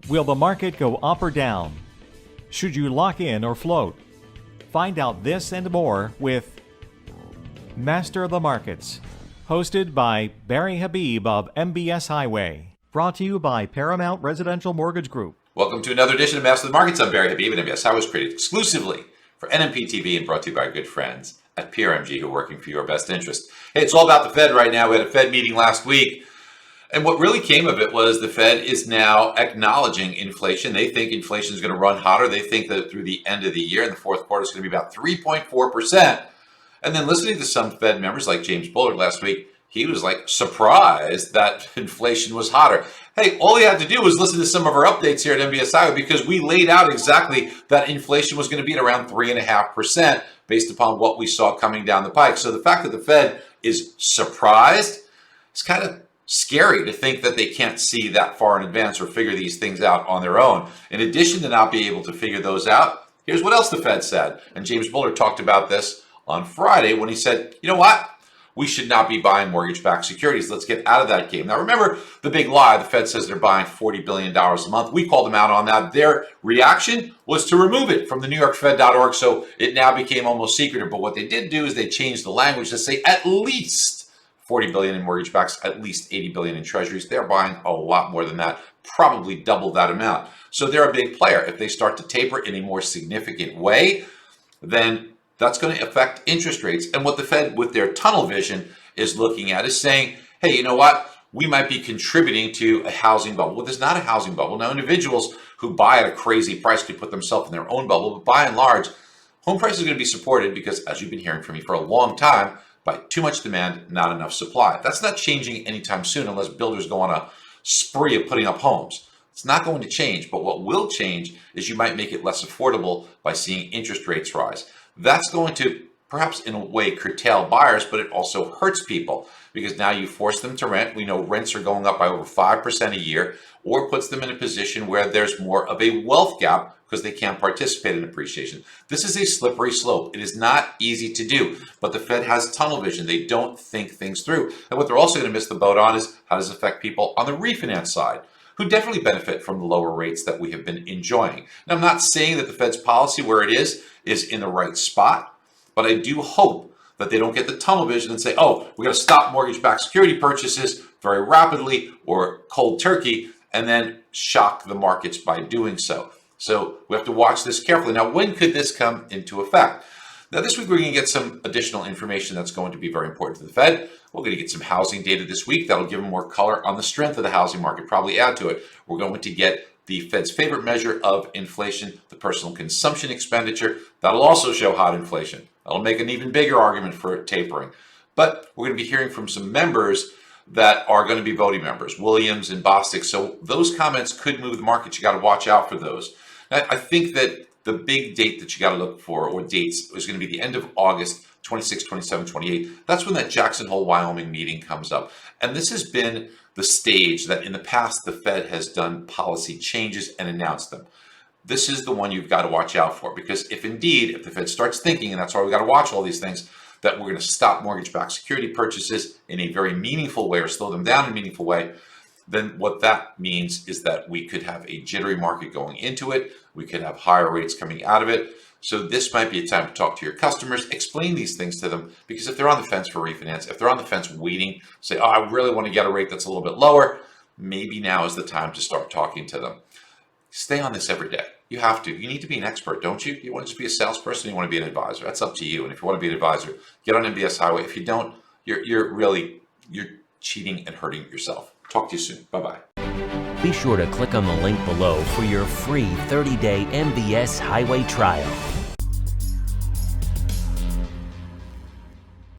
Will the market go up or down? Should you lock in or float? Find out this and more with Master of the Markets, hosted by Barry Habib of MBS Highway. Brought to you by Paramount Residential Mortgage Group. Welcome to another edition of Master of the Markets. I'm Barry Habib, and MBS Highway was created exclusively for NMP TV and brought to you by our good friends at PRMG who are working for your best interest. Hey, it's all about the Fed right now. We had a Fed meeting last week, and what really came of it was the Fed is now acknowledging inflation. They think inflation is going to run hotter. They think that through the end of the year, in the fourth quarter, it's going to be about 3.4%. And then listening to some Fed members like James Bullard last week, he was like surprised that inflation was hotter. Hey, all he had to do was listen to some of our updates here at MBS Highway because we laid out exactly that inflation was going to be at around 3.5% based upon what we saw coming down the pike. So the fact that the Fed is surprised, it's kind of scary to think that they can't see that far in advance or figure these things out on their own. In addition to not being able to figure those out, here's what else the Fed said. And James Bullard talked about this on Friday when he said, you know what? We should not be buying mortgage-backed securities. Let's get out of that game. Now, remember the big lie. The Fed says they're buying $40 billion a month. We called them out on that. Their reaction was to remove it from the NewYorkFed.org, so it now became almost secretive. But what they did do is they changed the language to say at least $40 billion in mortgage backs, at least $80 billion in treasuries. They're buying a lot more than that, probably double that amount. So they're a big player. If they start to taper in a more significant way, then that's going to affect interest rates. And what the Fed, with their tunnel vision, is looking at is saying, hey, you know what? We might be contributing to a housing bubble. Well, there's not a housing bubble. Now, individuals who buy at a crazy price could put themselves in their own bubble. But by and large, home prices are going to be supported because, as you've been hearing from me for a long time, by too much demand, not enough supply. That's not changing anytime soon unless builders go on a spree of putting up homes. It's not going to change. But what will change is you might make it less affordable by seeing interest rates rise. That's going to perhaps in a way curtail buyers, but it also hurts people because now you force them to rent. We know rents are going up by over 5% a year, or puts them in a position where there's more of a wealth gap because they can't participate in appreciation. This is a slippery slope. It is not easy to do, but the Fed has tunnel vision. They don't think things through. And what they're also going to miss the boat on is how does it affect people on the refinance side, who definitely benefit from the lower rates that we have been enjoying. Now, I'm not saying that the Fed's policy where it is in the right spot, but I do hope that they don't get the tunnel vision and say, oh, we're going to stop mortgage-backed security purchases very rapidly or cold turkey, and then shock the markets by doing so. So we have to watch this carefully. Now, when could this come into effect? Now, this week, we're going to get some additional information that's going to be very important to the Fed. We're going to get some housing data this week. That'll give them more color on the strength of the housing market, probably add to it. We're going to get the Fed's favorite measure of inflation, the personal consumption expenditure. That'll also show hot inflation. That'll make an even bigger argument for tapering. But we're going to be hearing from some members that are going to be voting members, Williams and Bostic. So those comments could move the market. You got to watch out for those. Now, I think that the big date that you got to look for, or dates, is going to be the end of August, 26, 27, 28. That's when that Jackson Hole, Wyoming meeting comes up. And this has been the stage that in the past the Fed has done policy changes and announced them. This is the one you've got to watch out for, because if the Fed starts thinking, and that's why we've got to watch all these things, that we're going to stop mortgage-backed security purchases in a very meaningful way or slow them down in a meaningful way, then what that means is that we could have a jittery market going into it. We could have higher rates coming out of it. So this might be a time to talk to your customers, explain these things to them, because if they're on the fence for refinance, if they're on the fence waiting, say, oh, I really want to get a rate that's a little bit lower, maybe now is the time to start talking to them. Stay on this every day. You have to. You need to be an expert, don't you? You want to just be a salesperson, you want to be an advisor. That's up to you. And if you want to be an advisor, get on MBS Highway. If you don't, you're cheating and hurting yourself. Talk to you soon. Bye-bye. Be sure to click on the link below for your free 30-day MBS Highway trial.